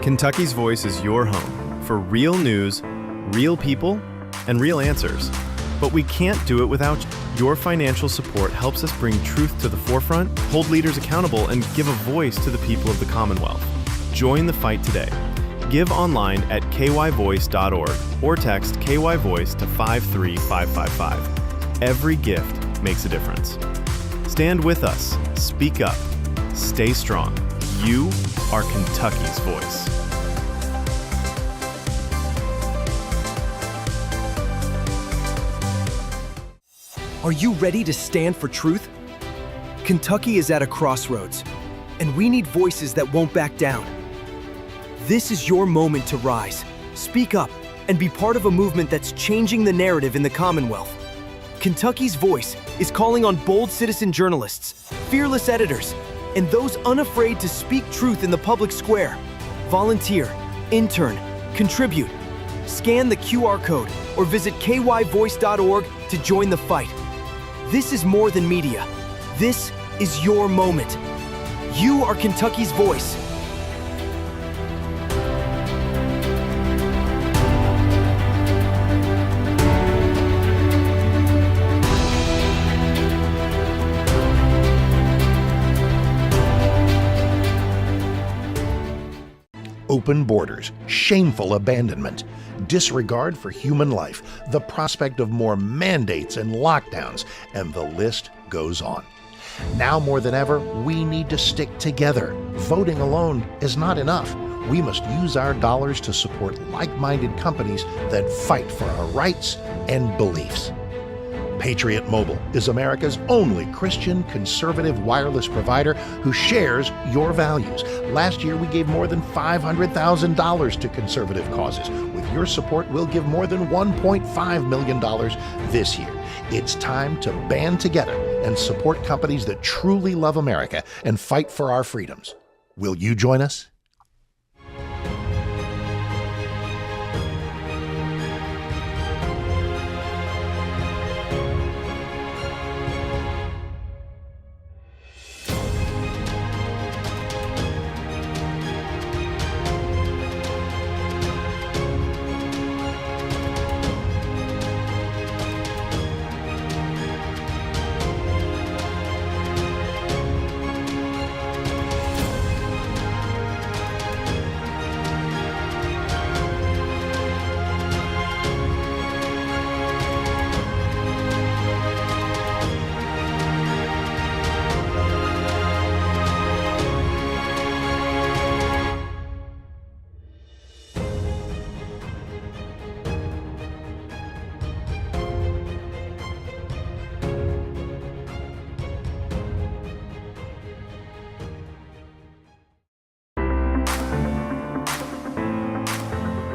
Kentucky's Voice is your home for real news, real people, and real answers. But we can't do it without you. Your financial support helps us bring truth to the forefront, hold leaders accountable, and give a voice to the people of the Commonwealth. Join the fight today. Give online at kyvoice.org or text KYVoice to 53555. Every gift makes a difference. Stand with us. Speak up. Stay strong. You are Kentucky's voice. Are you ready to stand for truth? Kentucky is at a crossroads, and we need voices that won't back down. This is your moment to rise, speak up, and be part of a movement that's changing the narrative in the Commonwealth. Kentucky's Voice is calling on bold citizen journalists, fearless editors, and those unafraid to speak truth in the public square. Volunteer, intern, contribute. Scan the QR code or visit kyvoice.org to join the fight. This is more than media. This is your moment. You are Kentucky's voice. Open borders, shameful abandonment, disregard for human life, the prospect of more mandates and lockdowns, and the list goes on. Now more than ever, we need to stick together. Voting alone is not enough. We must use our dollars to support like-minded companies that fight for our rights and beliefs. Patriot Mobile is America's only Christian conservative wireless provider who shares your values. Last year, we gave more than $500,000 to conservative causes. With your support, we'll give more than $1.5 million this year. It's time to band together and support companies that truly love America and fight for our freedoms. Will you join us?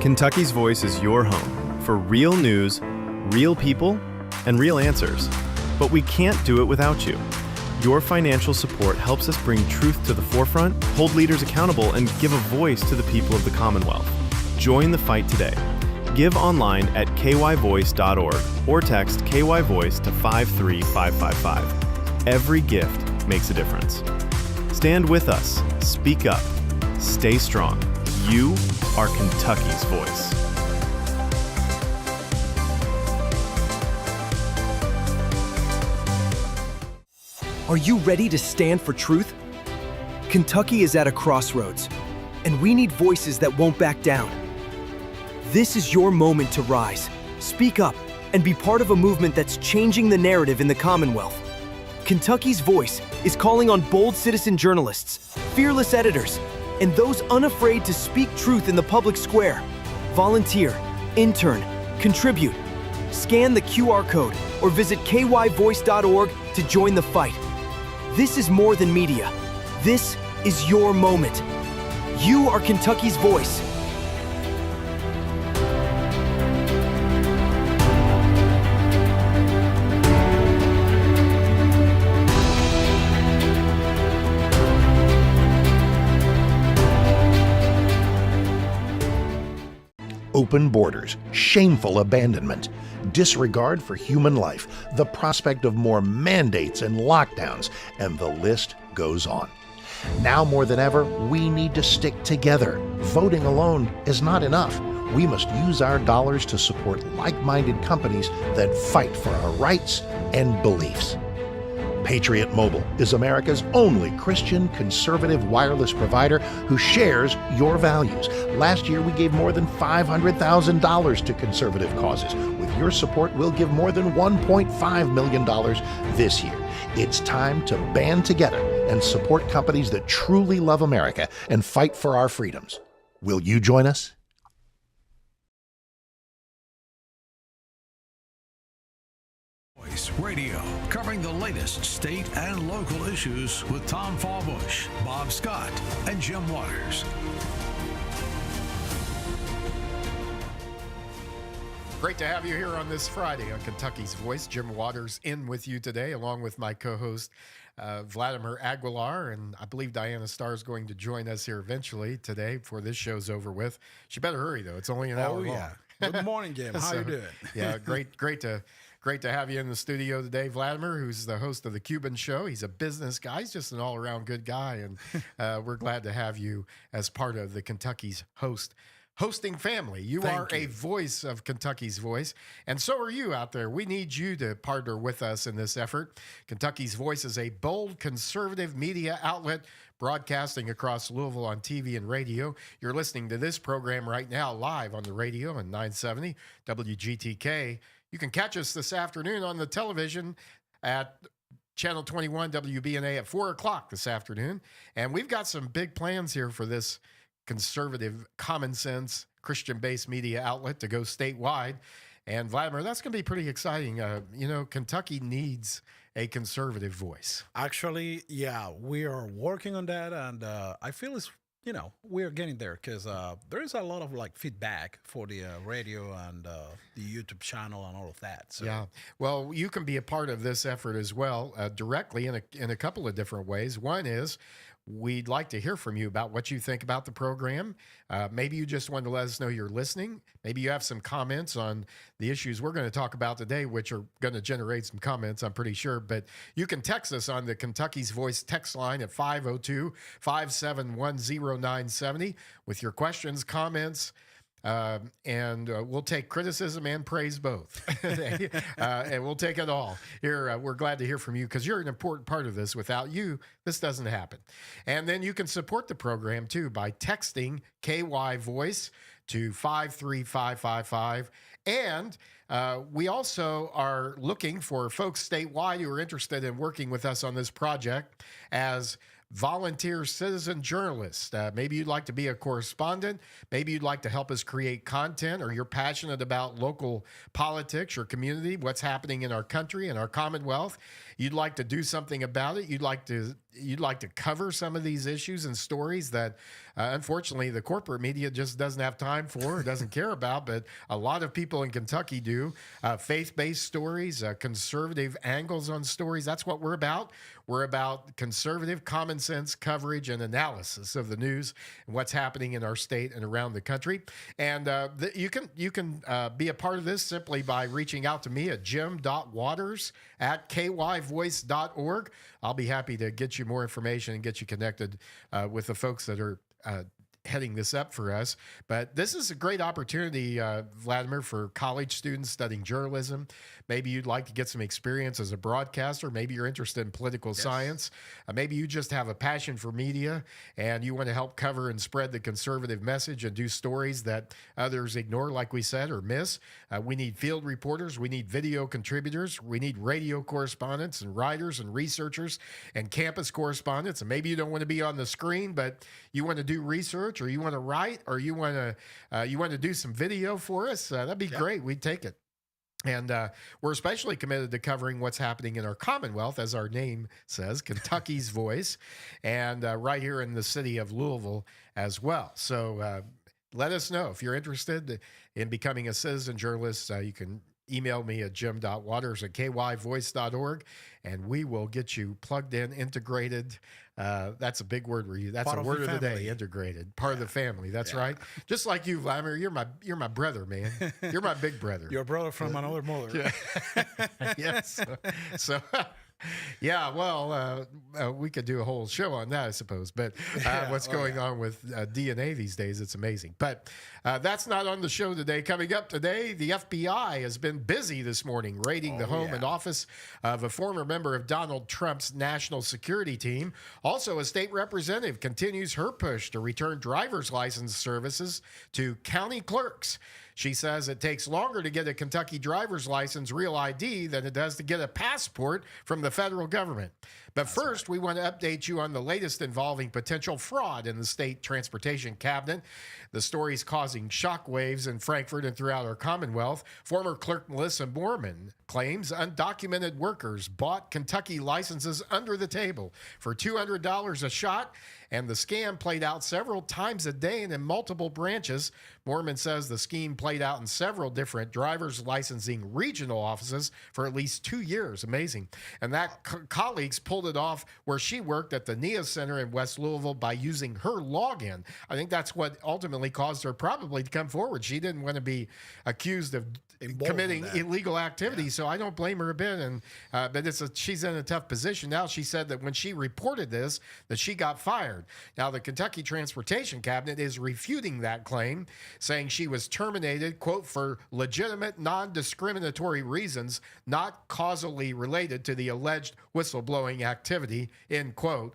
Kentucky's Voice is your home for real news, real people, and real answers. But we can't do it without you. Your financial support helps us bring truth to the forefront, hold leaders accountable, and give a voice to the people of the Commonwealth. Join the fight today. Give online at kyvoice.org or text KYVoice to 53555. Every gift makes a difference. Stand with us. Speak up. Stay strong. You are Kentucky's voice. Are you ready to stand for truth? Kentucky is at a crossroads, and we need voices that won't back down. This is your moment to rise, speak up, and be part of a movement that's changing the narrative in the Commonwealth. Kentucky's Voice is calling on bold citizen journalists, fearless editors, and those unafraid to speak truth in the public square. Volunteer, intern, contribute. Scan the QR code or visit kyvoice.org to join the fight. This is more than media. This is your moment. You are Kentucky's voice. Open borders, shameful abandonment, disregard for human life, the prospect of more mandates and lockdowns, and the list goes on. Now more than ever, we need to stick together. Voting alone is not enough. We must use our dollars to support like-minded companies that fight for our rights and beliefs. Patriot Mobile is America's only Christian conservative wireless provider who shares your values. Last year, we gave more than $500,000 to conservative causes. With your support, we'll give more than $1.5 million this year. It's time to band together and support companies that truly love America and fight for our freedoms. Will you join us? Voice Radio, covering the latest state and local issues with Tom Fallbush, Bob Scott, and Jim Waters. Great to have you here on this Friday on Kentucky's Voice. Jim Waters in with you today, along with my co-host, Vladimir Aguilar, and I believe Diana Starr is going to join us here eventually today before this show's over with. She better hurry, though. It's only an hour long. Good morning, Jim. How you doing? Yeah, great to have you in the studio today, Vladimir, who's the host of The Cuban Show. He's a business guy. He's just an all-around good guy, and we're glad to have you as part of the Kentucky's hosting family. You are a voice of Kentucky's Voice, and so are you out there. We need you to partner with us in this effort. Kentucky's Voice is a bold conservative media outlet broadcasting across Louisville on TV and radio. You're listening to this program right now live on the radio on 970 WGTK. You can catch us this afternoon on the television at Channel 21 WBNA at 4 o'clock this afternoon. And we've got some big plans here for this conservative, common sense, Christian-based media outlet to go statewide. And Vladimir, that's going to be pretty exciting. Kentucky needs a conservative voice. Actually, yeah, we are working on that, and I feel it's, we are getting there because there is a lot of feedback for the radio and the YouTube channel and all of that. So. Yeah, well, you can be a part of this effort as well, directly in a couple of different ways. One is, we'd like to hear from you about what you think about the program. Maybe you just want to let us know you're listening. Maybe you have some comments on the issues we're going to talk about today, which are going to generate some comments, I'm pretty sure. But you can text us on the Kentucky's Voice text line at 502-571-0970 with your questions, comments, and we'll take criticism and praise both. And we'll take it all. Here, we're glad to hear from you because you're an important part of this. Without you, this doesn't happen. And then you can support the program, too, by texting KY Voice to 53555. And we also are looking for folks statewide who are interested in working with us on this project as volunteer citizen journalists. Maybe you'd like to be a correspondent. Maybe you'd like to help us create content, or you're passionate about local politics or community, what's happening in our country and our Commonwealth. You'd like to do something about it. You'd like to cover some of these issues and stories that, unfortunately, the corporate media just doesn't have time for or doesn't care about, but a lot of people in Kentucky do. Faith-based stories, conservative angles on stories. That's what we're about. We're about conservative, common sense coverage and analysis of the news and what's happening in our state and around the country. And you can be a part of this simply by reaching out to me at jim.waters@kyvoice.org. I'll be happy to get you more information and get you connected with the folks that are heading this up for us. But this is a great opportunity, Vladimir, for college students studying journalism. Maybe you'd like to get some experience as a broadcaster. Maybe you're interested in political science. Maybe you just have a passion for media and you want to help cover and spread the conservative message and do stories that others ignore, like we said, or miss. We need field reporters. We need video contributors. We need radio correspondents and writers and researchers and campus correspondents. And maybe you don't want to be on the screen, but you want to do research, or you want to write, or you want to do some video for us. That'd be great. We'd take it. And we're especially committed to covering what's happening in our Commonwealth, as our name says, Kentucky's Voice, and right here in the city of Louisville as well. So let us know if you're interested in becoming a citizen journalist. You can email me at jim.waters@kyvoice.org, and we will get you plugged in, integrated. That's a big word. That's a word of the day. Integrated, part of the family. That's right. Just like you, Vladimir. You're my brother, man. You're my big brother. Your brother from another mother. Yeah. Yes. So Yeah, well, we could do a whole show on that, I suppose. But what's going on with DNA these days, it's amazing. But that's not on the show today. Coming up today, the FBI has been busy this morning raiding the home and office of a former member of Donald Trump's national security team. Also, a state representative continues her push to return driver's license services to county clerks. She says it takes longer to get a Kentucky driver's license real ID than it does to get a passport from the federal government. But first, we want to update you on the latest involving potential fraud in the state transportation cabinet. The story's causing shockwaves in Frankfort and throughout our Commonwealth. Former clerk Melissa Moorman claims undocumented workers bought Kentucky licenses under the table for $200 a shot, and the scam played out several times a day and in multiple branches. Moorman says the scheme played out in several different driver's licensing regional offices for at least 2 years. Amazing. And that colleagues pulled it off where she worked at the NIA Center in West Louisville by using her login. I think that's what ultimately caused her probably to come forward. She didn't want to be accused of committing illegal activity, so I don't blame her a bit. And but she's in a tough position now. She said that when she reported this, that she got fired. Now the Kentucky Transportation Cabinet is refuting that claim, saying she was terminated, quote, for legitimate, non-discriminatory reasons, not causally related to the alleged whistleblowing activity, end quote.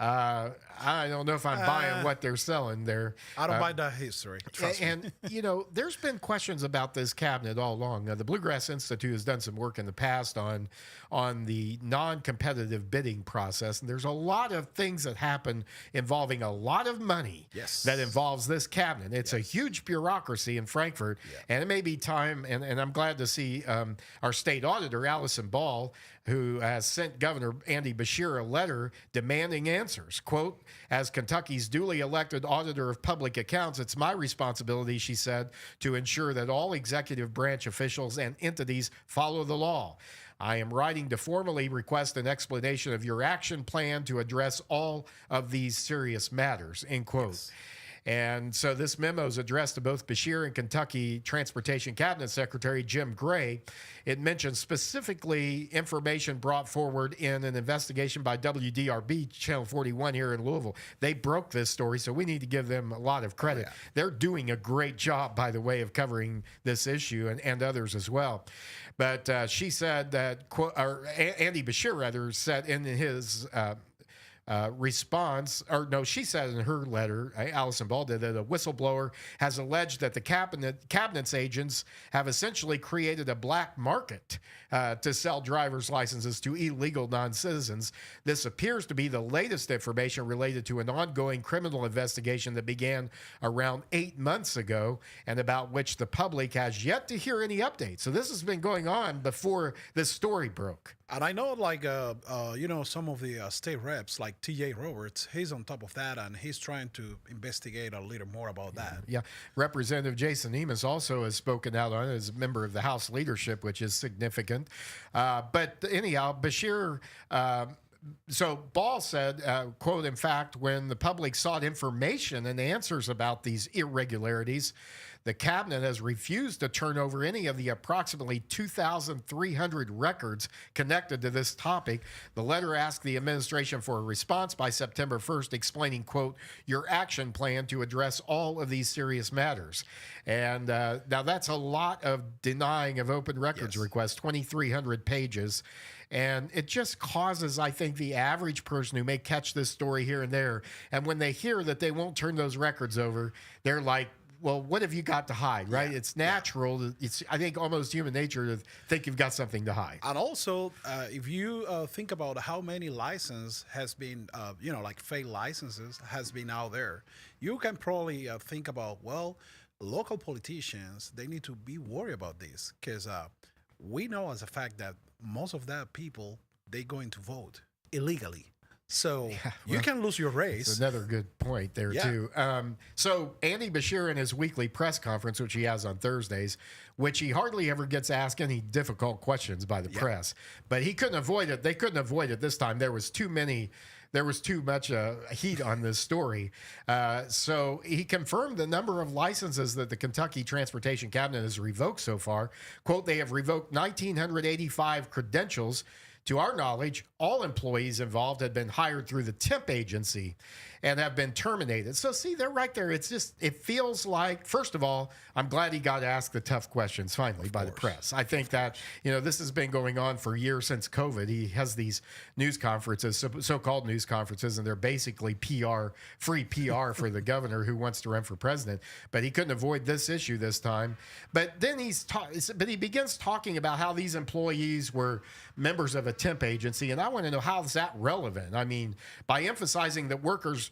I don't know if I'm buying what they're selling there. I don't buy that history. Trust me. And, there's been questions about this cabinet all along. The Bluegrass Institute has done some work in the past on the non-competitive bidding process. And there's a lot of things that happen involving a lot of money that involves this cabinet. It's a huge bureaucracy in Frankfort. And it may be time, and I'm glad to see our state auditor, Allison Ball, who has sent Governor Andy Beshear a letter demanding answers. Quote, as Kentucky's duly elected auditor of public accounts, it's my responsibility, she said, to ensure that all executive branch officials and entities follow the law. I am writing to formally request an explanation of your action plan to address all of these serious matters, end quote. And so this memo is addressed to both Beshear and Kentucky Transportation Cabinet Secretary Jim Gray. It mentions specifically information brought forward in an investigation by WDRB Channel 41 here in Louisville. They broke this story, so we need to give them a lot of credit. They're doing a great job, by the way, of covering this issue and others as well. But she said that, Andy Beshear, rather, said in his response, or no, she said in her letter, Allison Ball did, that a whistleblower has alleged that the cabinet's agents have essentially created a black market to sell driver's licenses to illegal non-citizens. This appears to be the latest information related to an ongoing criminal investigation that began around 8 months ago and about which the public has yet to hear any updates. So this has been going on before this story broke. And I know, some of the state reps, like T.J. Roberts, he's on top of that, and he's trying to investigate a little more about that. Yeah. Representative Jason Eames also has spoken out on it as a member of the House leadership, which is significant. But anyhow, Beshear... So Ball said, quote, in fact, when the public sought information and answers about these irregularities, the cabinet has refused to turn over any of the approximately 2,300 records connected to this topic. The letter asked the administration for a response by September 1st, explaining, quote, your action plan to address all of these serious matters. And now that's a lot of denying of open records requests, 2,300 pages. And it just causes, I think, the average person who may catch this story here and there, and when they hear that they won't turn those records over, they're like, well, what have you got to hide, right? It's natural. It's, I think, almost human nature to think you've got something to hide. And also, if you think about how many licenses has been, like fake licenses has been out there, you can probably think about, well, local politicians, they need to be worried about this because we know as a fact that most of that people, they going to vote illegally. So you can lose your race. That's another good point there, too. So Andy Beshear in his weekly press conference, which he has on Thursdays, which he hardly ever gets asked any difficult questions by the press, but he couldn't avoid it. They couldn't avoid it this time. There was too much heat on this story. So he confirmed the number of licenses that the Kentucky Transportation Cabinet has revoked so far. Quote, they have revoked 1,985 credentials To our knowledge, all employees involved had been hired through the temp agency and have been terminated. So see, they're right there. It's just, it feels like, first of all, I'm glad he got asked the tough questions finally by the press. I think that, this has been going on for years since COVID. He has these news conferences, so-called news conferences, and they're basically free PR for the governor who wants to run for president. But he couldn't avoid this issue this time. But then he begins talking about how these employees were members of a temp agency, and I want to know, how is that relevant? I mean, by emphasizing that workers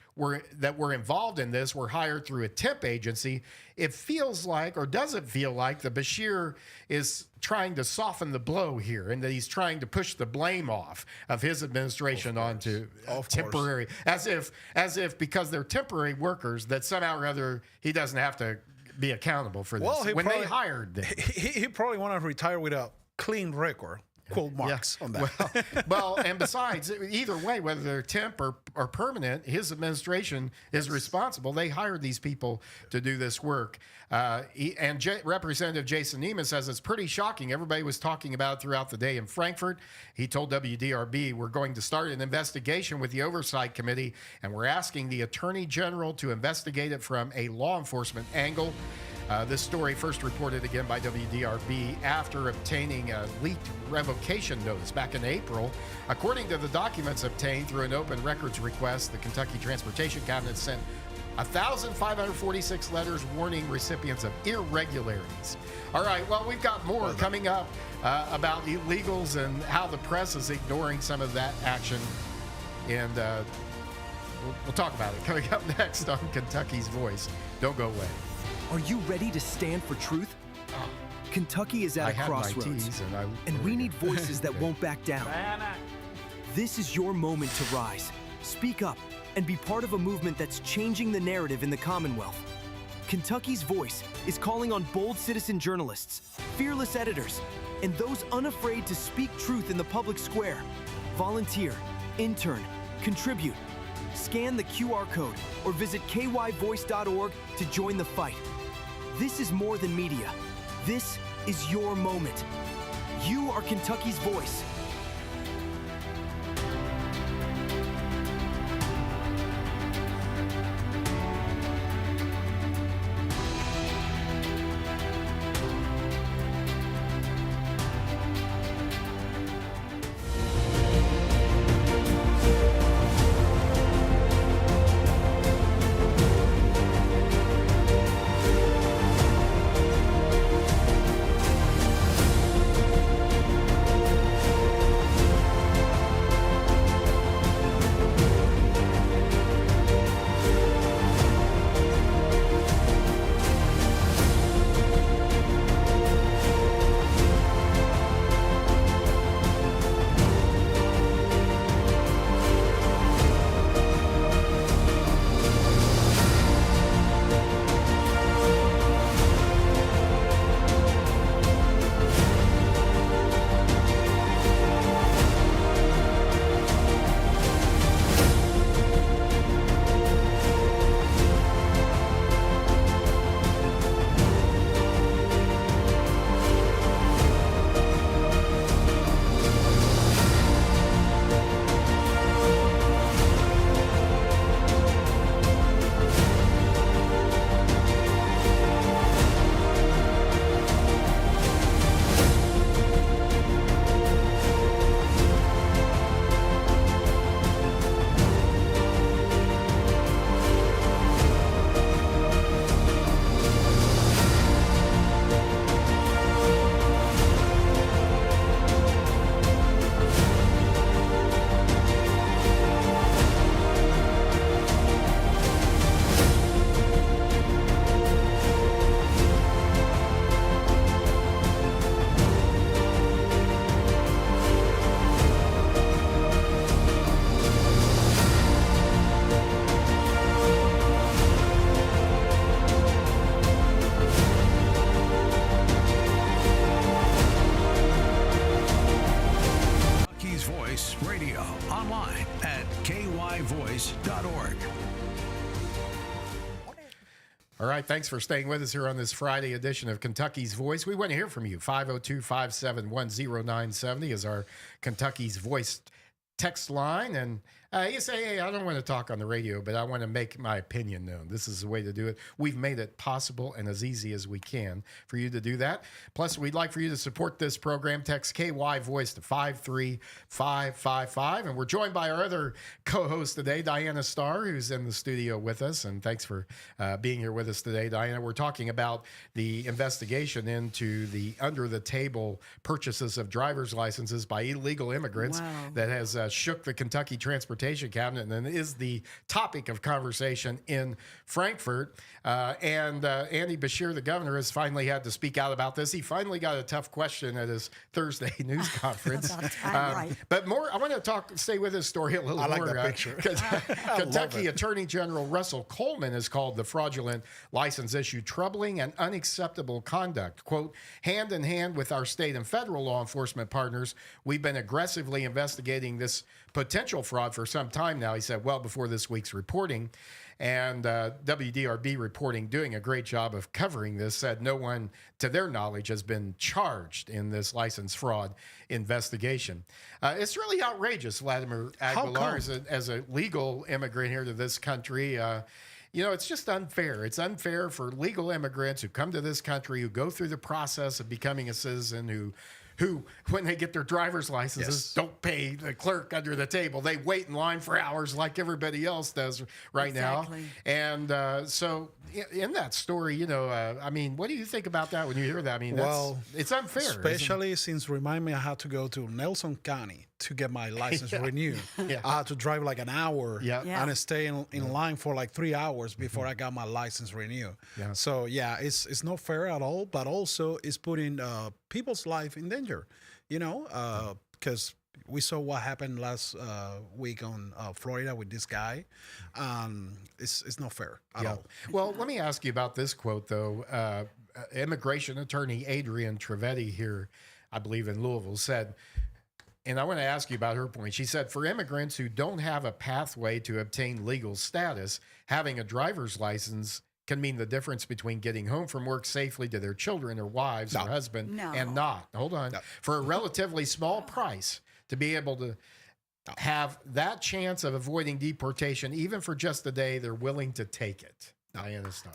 that were involved in this were hired through a temp agency, it feels like, or does it feel like, the Bashir is trying to soften the blow here, and that he's trying to push the blame off of his administration onto temporary, as if because they're temporary workers that somehow or other he doesn't have to be accountable for this. Well, they hired them, he probably wanted to retire with a clean record. Quote marks on that. Well, and besides, either way, whether they're temp or permanent, his administration is responsible. They hired these people to do this work. Representative Jason Neiman says it's pretty shocking. Everybody was talking about it throughout the day in Frankfurt. He told WDRB, we're going to start an investigation with the Oversight Committee, and we're asking the Attorney General to investigate it from a law enforcement angle. This story first reported again by WDRB after obtaining a leaked revocation notice back in April. According to the documents obtained through an open records request, the Kentucky Transportation Cabinet sent 1,546 letters warning recipients of irregularities. All right, well, we've got more coming up about illegals and how the press is ignoring some of that action. And we'll talk about it coming up next on Kentucky's Voice. Don't go away. Are you ready to stand for truth? Kentucky is at a crossroads, and we need voices that won't back down. This is your moment to rise, speak up, and be part of a movement that's changing the narrative in the Commonwealth. Kentucky's Voice is calling on bold citizen journalists, fearless editors, and those unafraid to speak truth in the public square. Volunteer, intern, contribute. Scan the QR code or visit kyvoice.org to join the fight. This is more than media. This is your moment. You are Kentucky's voice. All right, thanks for staying with us here on this Friday edition of Kentucky's Voice. We want to hear from you. 502-571-0970 is our Kentucky's Voice text line. And you say, hey, I don't want to talk on the radio, but I want to make my opinion known. This is the way to do it. We've made it possible and as easy as we can for you to do that. Plus, we'd like for you to support this program. Text KY Voice to 53555. And we're joined by our other co-host today, Diana Starr, who's in the studio with us. And thanks for being here with us today, Diana. We're talking about the investigation into the under-the-table purchases of driver's licenses by illegal immigrants that has shook the Kentucky Transportation Cabinet and is the topic of conversation in Frankfort. And Andy Beshear, the governor, has finally had to speak out about this. He finally got a tough question at his Thursday news conference. Right. But more, I want to stay with this story a little more. I like that picture. Kentucky Attorney General Russell Coleman has called the fraudulent license issue troubling and unacceptable conduct. Quote, hand in hand with our state and federal law enforcement partners, we've been aggressively investigating this potential fraud for some time now, he said, well before this week's reporting. And WDRB reporting, doing a great job of covering this, said no one, to their knowledge, has been charged in this license fraud investigation. It's really outrageous, Vladimir Aguilar, as a legal immigrant here to this country. You know, it's just unfair. It's unfair for legal immigrants who come to this country, who go through the process of becoming a citizen, who, when they get their driver's licenses, don't pay the clerk under the table. They wait in line for hours like everybody else does right now. And so in that story, you know, I mean, what do you think about that when you hear that? I mean, it's unfair. Especially since, remind me, I had to go to Nelson County to get my license renewed. I had to drive like an hour and stay in line for like 3 hours before I got my license renewed. So yeah, it's not fair at all, but also it's putting people's life in danger, you know, because we saw what happened last week on Florida with this guy. It's not fair at all. Well, let me ask you about this quote, though. Immigration attorney Adrienne Trivedi here, I believe in Louisville, said, and I want to ask you about her point. She said, for immigrants who don't have a pathway to obtain legal status, having a driver's license can mean the difference between getting home from work safely to their children or wives or husband and not. Hold on. For a relatively small price, to be able to have that chance of avoiding deportation, even for just a day, they're willing to take it. Diana Starr.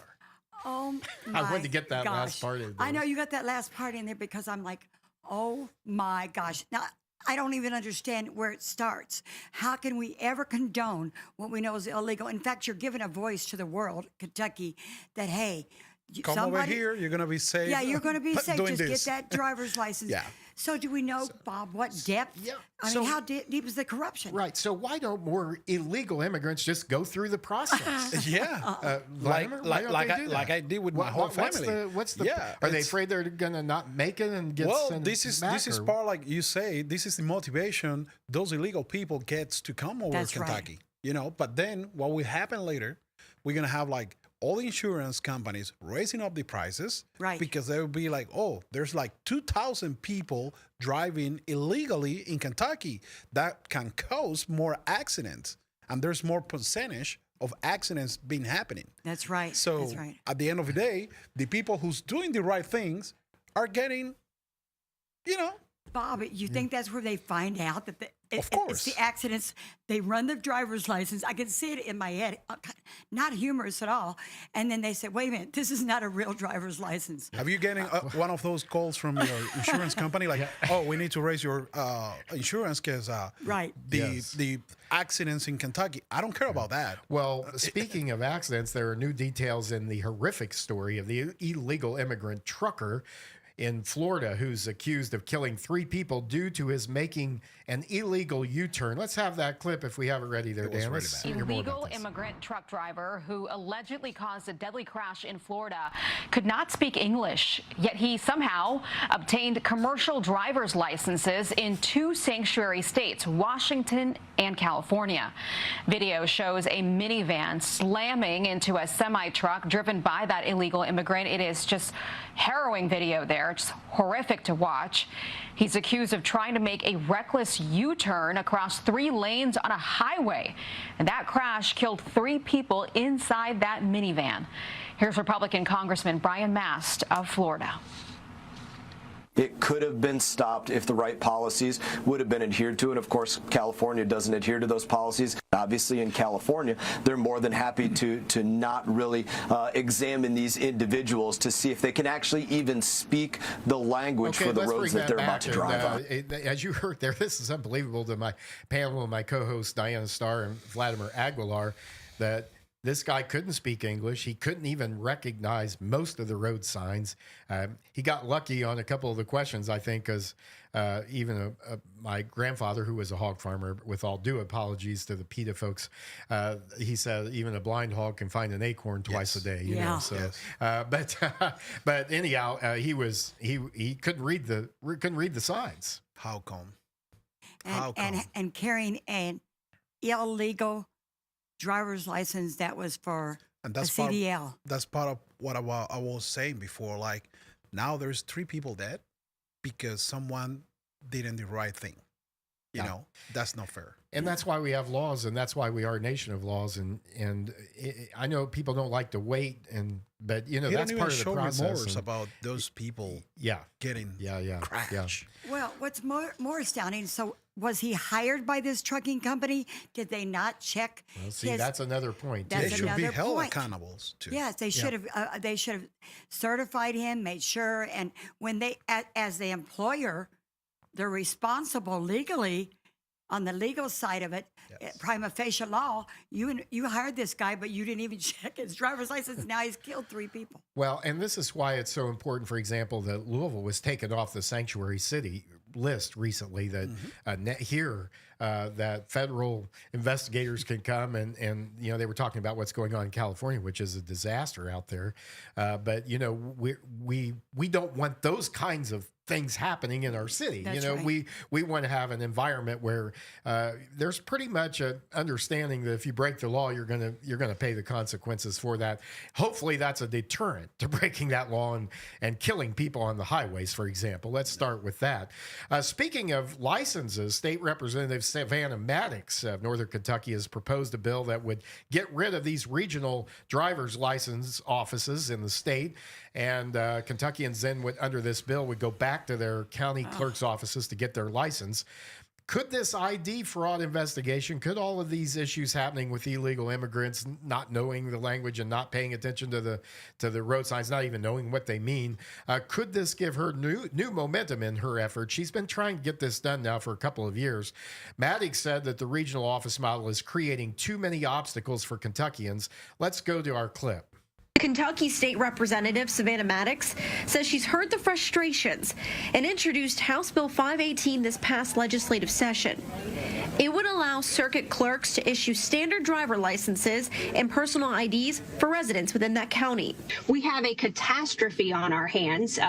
Oh, I wanted to get that last part in there. I know you got that last part in there because I'm like, oh my gosh. Now, I don't even understand where it starts. How can we ever condone what we know is illegal? In fact, you're giving a voice to the world, Kentucky, that, hey, come over here, you're going to be safe. Yeah, you're going to be safe. Just get that driver's license. So do we know, Bob, what depth? I mean, how deep is the corruption? Right. So why don't more illegal immigrants just go through the process? Like I did with my whole family. Are they afraid they're going to not make it and get sent this is part, like you say, this is the motivation those illegal people gets to come over to Kentucky. You know, but then what will happen later, we're going to have like all the insurance companies raising up the prices, because they will be like, oh, there's like 2,000 people driving illegally in Kentucky. That can cause more accidents, and there's more percentage of accidents being happening. That's right. So at the end of the day, the people who's doing the right things are getting, you know. Bob, you think that's where they find out that of course. It's the accidents? They run the driver's license. I can see it in my head. Not humorous at all. And then they say, wait a minute, this is not a real driver's license. Have you getting one of those calls from your insurance company? Like, oh, we need to raise your insurance because the accidents in Kentucky. I don't care about that. Well, speaking of accidents, there are new details in the horrific story of the illegal immigrant trucker in Florida who's accused of killing 3 people due to his making an illegal U-turn. Let's have that clip if we have it ready there, Dan. Illegal immigrant truck driver who allegedly caused a deadly crash in Florida could not speak English, yet he somehow obtained commercial driver's licenses in 2 sanctuary states, Washington and California. Video shows a minivan slamming into a semi-truck driven by that illegal immigrant. It is just harrowing video there, just horrific to watch. He's accused of trying to make a reckless U-turn across 3 lanes on a highway, and that crash killed 3 people inside that minivan. Here's Republican Congressman Brian Mast of Florida. It could have been stopped if the right policies would have been adhered to. And of course, California doesn't adhere to those policies. Obviously, in California, they're more than happy to not really examine these individuals to see if they can actually even speak the language for the roads that they're about to drive on. As you heard there, this is unbelievable to my panel and my co-hosts, Diana Starr and Vladimir Aguilar, that this guy couldn't speak English. He couldn't even recognize most of the road signs. He got lucky on a couple of the questions, I think, because even my grandfather, who was a hog farmer, with all due apologies to the PETA folks, he said even a blind hog can find an acorn twice a day. You know, so, but anyhow, he couldn't read the signs. How come? And carrying an illegal driver's license that was for and a CDL. That's part of what I was saying before. Like, now there's 3 people dead because someone didn't do the right thing. You know, that's not fair. And that's why we have laws, and that's why we are a nation of laws. And I know people don't like to wait, but you know, that's part of the process. About those people, getting crashed. Well, what's more astounding? So, was he hired by this trucking company? Did they not check? Well, see, that's another point. They should be held accountable too. Yes, they should have. They should have certified him, made sure, and when they, as the employer, they're responsible legally on the legal side of it. Prima facie law, you hired this guy, but you didn't even check his driver's license. Now he's killed 3 people. Well, and this is why it's so important, for example, that Louisville was taken off the sanctuary city list recently, that that federal investigators can come and you know, they were talking about what's going on in California, which is a disaster out there. But you know, we don't want those kinds of things happening in our city. That's you know, right. we want to have an environment where there's pretty much an understanding that if you break the law, you're gonna pay the consequences for that. Hopefully, that's a deterrent to breaking that law and killing people on the highways, for example. Let's start with that. Speaking of licenses, State Representative Savannah Maddox of Northern Kentucky has proposed a bill that would get rid of these regional driver's license offices in the state. And Kentuckians then under this bill would go back to their county clerk's offices to get their license. Could this ID fraud investigation, could all of these issues happening with illegal immigrants not knowing the language and not paying attention to the road signs, not even knowing what they mean, could this give her new momentum in her effort? She's been trying to get this done now for a couple of years. Maddox said that the regional office model is creating too many obstacles for Kentuckians. Let's go to our clip. Kentucky State Representative Savannah Maddox says she's heard the frustrations and introduced House Bill 518 this past legislative session. It would allow circuit clerks to issue standard driver licenses and personal IDs for residents within that county. We have a catastrophe on our hands.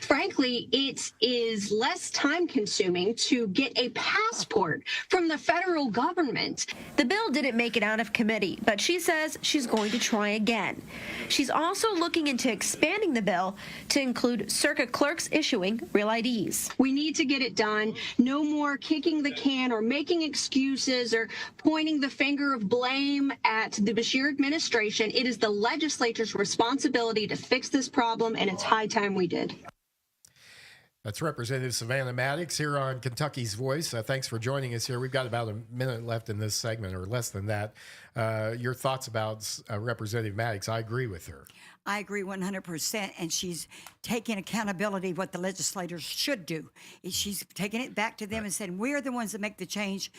Frankly, it is less time consuming to get a passport from the federal government. The bill didn't make it out of committee, but she says she's going to try again. She's also looking into expanding the bill to include circuit clerks issuing real IDs. We need to get it done. No more kicking the can or making excuses or pointing the finger of blame at the Beshear administration. It is the legislature's responsibility to fix this problem, and it's high time we did. That's Representative Savannah Maddox here on Kentucky's Voice. Thanks for joining us here. We've got about a minute left in this segment, or less than that. Your thoughts about Representative Maddox? I agree with her. I agree 100%, and she's taking accountability what the legislators should do. She's taking it back to them and saying, we're the ones that make the change.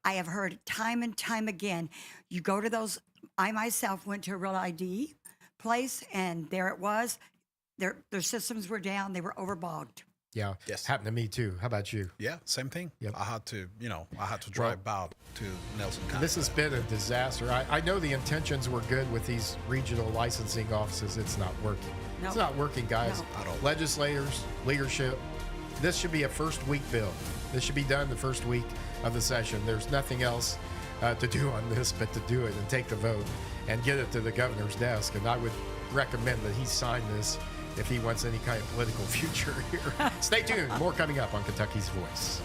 I have heard time and time again, you go to those, I myself went to a real ID place, and there it was. Their systems were down. They were overbogged. Yeah, happened to me too. How about you? Yeah, same thing. Yep. I had to drive out to Nelson County. This has been a disaster. I know the intentions were good with these regional licensing offices. It's not working. No. It's not working, guys. No. At all. Legislators, leadership, this should be a first week bill. This should be done the first week of the session. There's nothing else to do on this but to do it and take the vote and get it to the governor's desk. And I would recommend that he sign this if he wants any kind of political future here. Stay tuned. More coming up on Kentucky's Voice.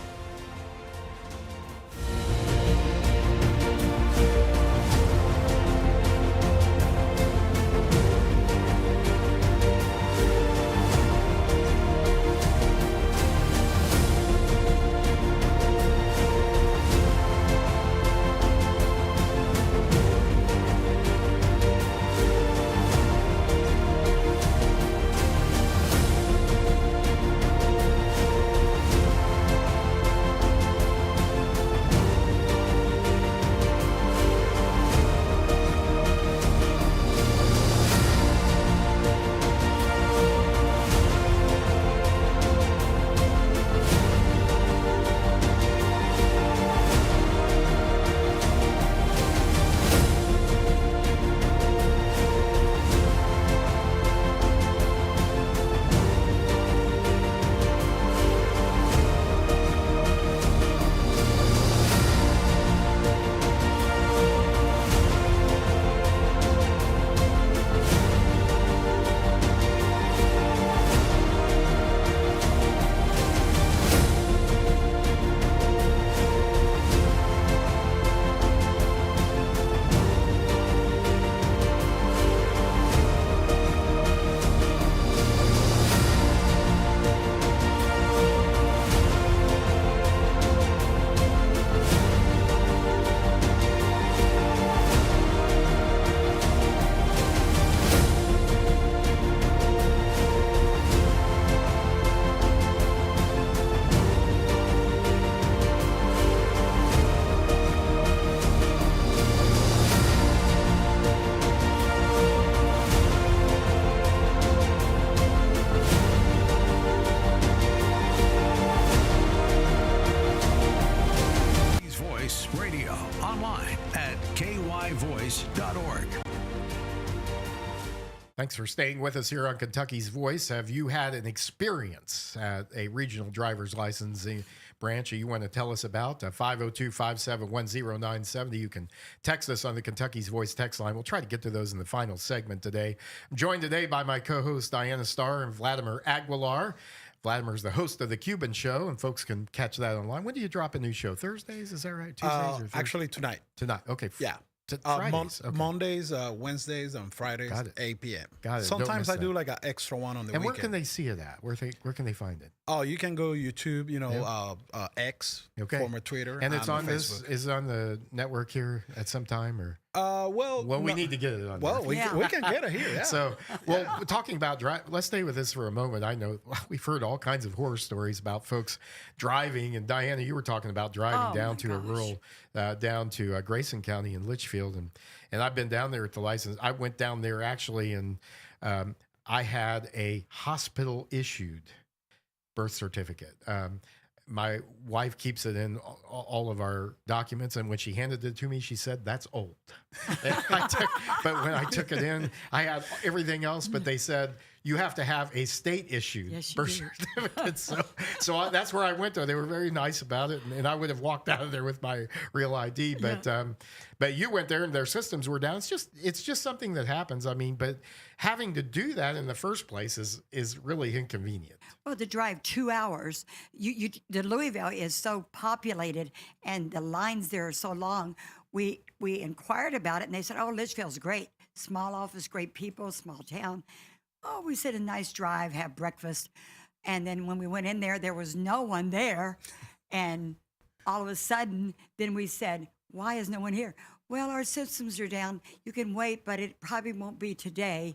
Thanks for staying with us here on Kentucky's Voice. Have you had an experience at a regional driver's licensing branch you want to tell us about? 502-571-0970. You can text us on the Kentucky's Voice text line. We'll try to get to those in the final segment today. I'm joined today by my co-host Diana Starr and Vladimir Aguilar. Vladimir's the host of The Cuban Show, and folks can catch that online. When do you drop a new show? Thursdays? Is that right? Tuesdays or Thursdays? Actually, tonight. Tonight. Okay. Yeah. Fridays. Okay. Mondays, Wednesdays, and Fridays, 8 p.m. Got it. Sometimes I do like an extra one on the weekend. And where can they see it at? Where can they find it? Oh, you can go YouTube, X, former Twitter. And it's on Facebook. Is it on the network here at some time? Or we need to get it on. Well, we can get it here. Yeah. So, talking about let's stay with this for a moment. I know we've heard all kinds of horror stories about folks driving, and Diana, you were talking about driving down to a rural, down to Grayson County in Litchfield, and I've been down there at the license. I went down there actually, and I had a hospital issued birth certificate. My wife keeps it in all of our documents, and when she handed it to me, she said, "That's old." But when I took it in, I had everything else, but they said, "You have to have a state-issued birth certificate." So that's where I went, though. They were very nice about it, and I would have walked out of there with my real ID. But you went there, and their systems were down. It's just something that happens. I mean, but having to do that in the first place is really inconvenient. Well, to drive 2 hours, the Louisville is so populated, and the lines there are so long. We inquired about it, and they said, "Oh, Litchfield's great. Small office, great people, small town." Oh, we said a nice drive, have breakfast. And then when we went in there was no one there. And all of a sudden, then we said, "Why is no one here?" "Well, our systems are down. You can wait, but it probably won't be today."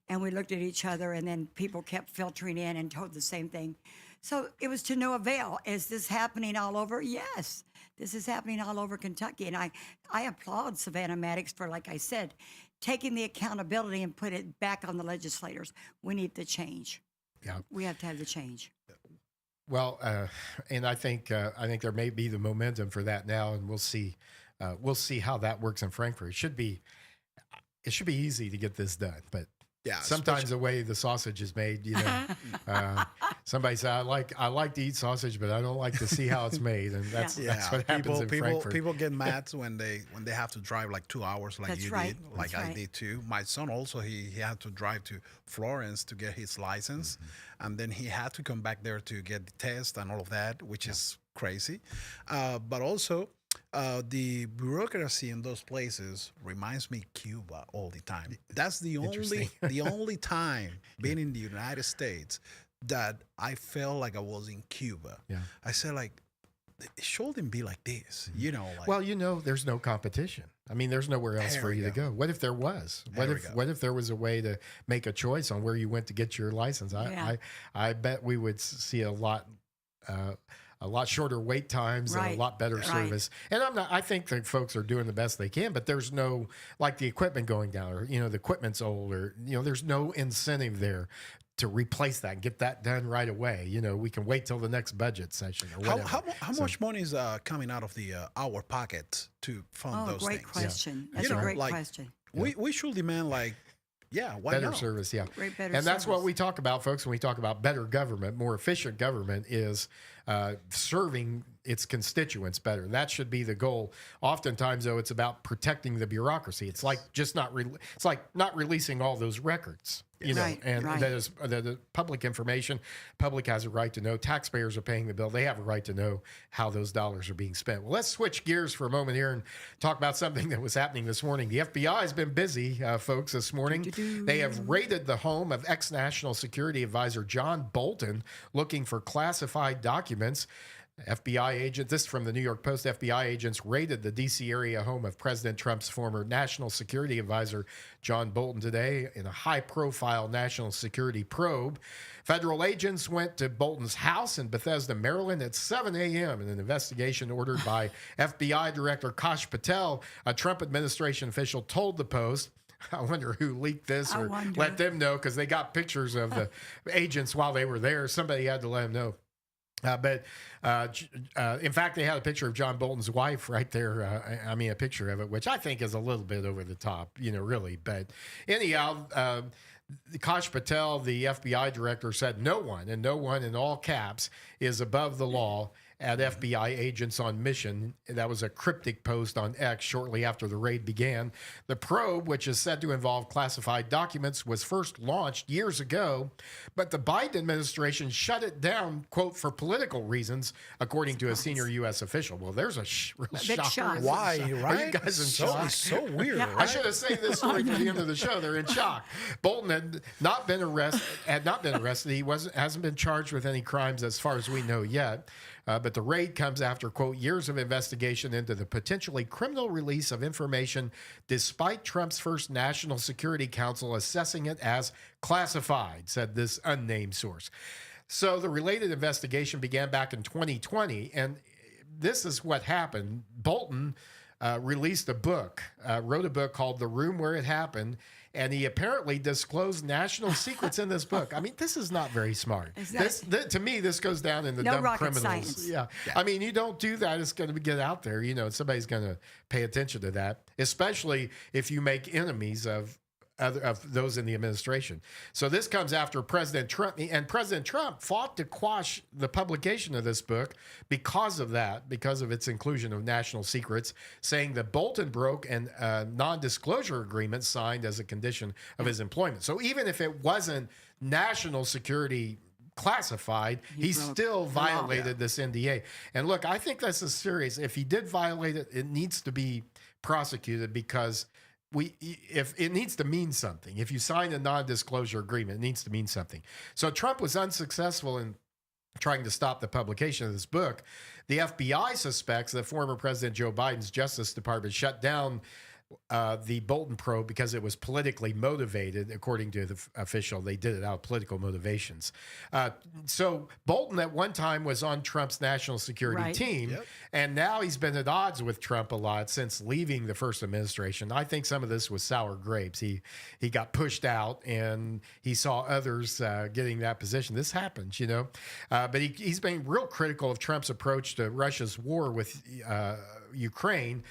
And we looked at each other, and then people kept filtering in and told the same thing. So it was to no avail. Is this happening all over? Yes, this is happening all over Kentucky. And I applaud Savannah Maddox for, like I said, taking the accountability and put it back on the legislators. We need the change. Yeah, we have to have the change. Well, and I think there may be the momentum for that now, and we'll see how that works in Frankfurt. It should be easy to get this done, but yeah, sometimes the way the sausage is made, somebody said, I like to eat sausage, but I don't like to see how it's made, and that's what happens in Frankfurt. People get mad when they have to drive like 2 hours, like you did, like I did too. My son also he had to drive to Florence to get his license, and then he had to come back there to get the test and all of that, which is crazy. But also, the bureaucracy in those places reminds me Cuba all the time. That's the only time being in the United States that I felt like I was in Cuba. Yeah. I said, like, it shouldn't be like this, Well, there's no competition. I mean, there's nowhere else for you to go. What if there was? What if there was a way to make a choice on where you went to get your license? I bet we would see a lot shorter wait times and a lot better service. And I think that folks are doing the best they can, but there's no, like, the equipment going down, or, the equipment's old, or, there's no incentive there to replace that and get that done right away. We can wait till the next budget session or whatever. How much money is coming out of our pocket to fund those great things? Question. That's a great question. We should demand, like, why better not? service, better and that's what we talk about, folks, when we talk about better government. More efficient government is serving its constituents better. And that should be the goal. Oftentimes, though, it's about protecting the bureaucracy. It's like it's like not releasing all those records. That is the public information. Public has a right to know. Taxpayers are paying the bill. They have a right to know how those dollars are being spent. Well, let's switch gears for a moment here and talk about something that was happening this morning. The FBI has been busy, folks, this morning. They have raided the home of ex-National Security Advisor John Bolton, looking for classified documents. FBI agents, this is from the New York Post, FBI agents raided the D.C. area home of President Trump's former national security advisor, John Bolton, today in a high-profile national security probe. Federal agents went to Bolton's house in Bethesda, Maryland at 7 a.m. in an investigation ordered by FBI Director Kash Patel. A Trump administration official told the Post. I wonder who leaked this or let them know, because they got pictures of the agents while they were there. Somebody had to let them know. But in fact, they had a picture of John Bolton's wife right there. A picture of it, which I think is a little bit over the top, really. But anyhow, Kash Patel, the FBI director, said no one, and no one in all caps, is above the law at FBI agents on mission. That was a cryptic post on X shortly after the raid began. The probe, which is said to involve classified documents, was first launched years ago, but the Biden administration shut it down, quote, for political reasons, according to a senior U.S. official. Well, there's a real big shocker. shock. Why, right? Are you guys in shock? So weird, Yeah, right? I should have saved this story for the end of the show. They're in shock. Bolton had not been arrested. He hasn't been charged with any crimes as far as we know yet. But the raid comes after, quote, years of investigation into the potentially criminal release of information, despite Trump's first National Security Council assessing it as classified, said this unnamed source. So the related investigation began back in 2020, and this is what happened. Bolton released a book, wrote a book called The Room Where It Happened, and he apparently disclosed national secrets in this book. I mean, this is not very smart. To me, this goes down in the No dumb rocket criminals. science. Yeah. I mean, you don't do that. It's going to get out there. You know, somebody's going to pay attention to that, especially if you make enemies of those in the administration. So this comes after President Trump, and President Trump fought to quash the publication of this book because of that, because of its inclusion of national secrets, saying that Bolton broke an non-disclosure agreement signed as a condition of his employment. So even if it wasn't national security classified, he still violated this NDA. And look, I think this is serious. If he did violate it, it needs to be prosecuted, because if it needs to mean something. If you sign a non-disclosure agreement, it needs to mean something. So Trump was unsuccessful in trying to stop the publication of this book. The FBI suspects that former President Joe Biden's Justice Department shut down the Bolton probe because it was politically motivated, according to the official. They did it out of political motivations. So Bolton at one time was on Trump's national security team, and now he's been at odds with Trump a lot since leaving the first administration. I think some of this was sour grapes. He got pushed out, and he saw others getting that position. This happens, you know. But he's been real critical of Trump's approach to Russia's war with Ukraine.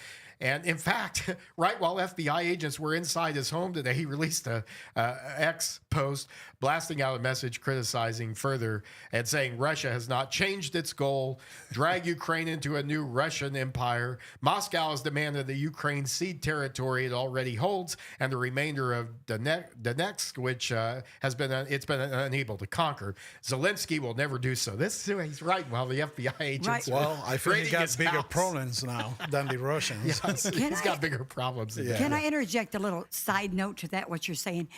And in fact, right while FBI agents were inside his home today, he released a X post blasting out a message criticizing further and saying Russia has not changed its goal, drag Ukraine into a new Russian empire. Moscow has demanded that Ukraine cede territory it already holds and the remainder of Donetsk, which it's been unable to conquer. Zelensky will never do so. He's right while the FBI agents. Well, I think he got bigger problems now than the Russians. He's got bigger problems. Can I interject a little side note to that, what you're saying?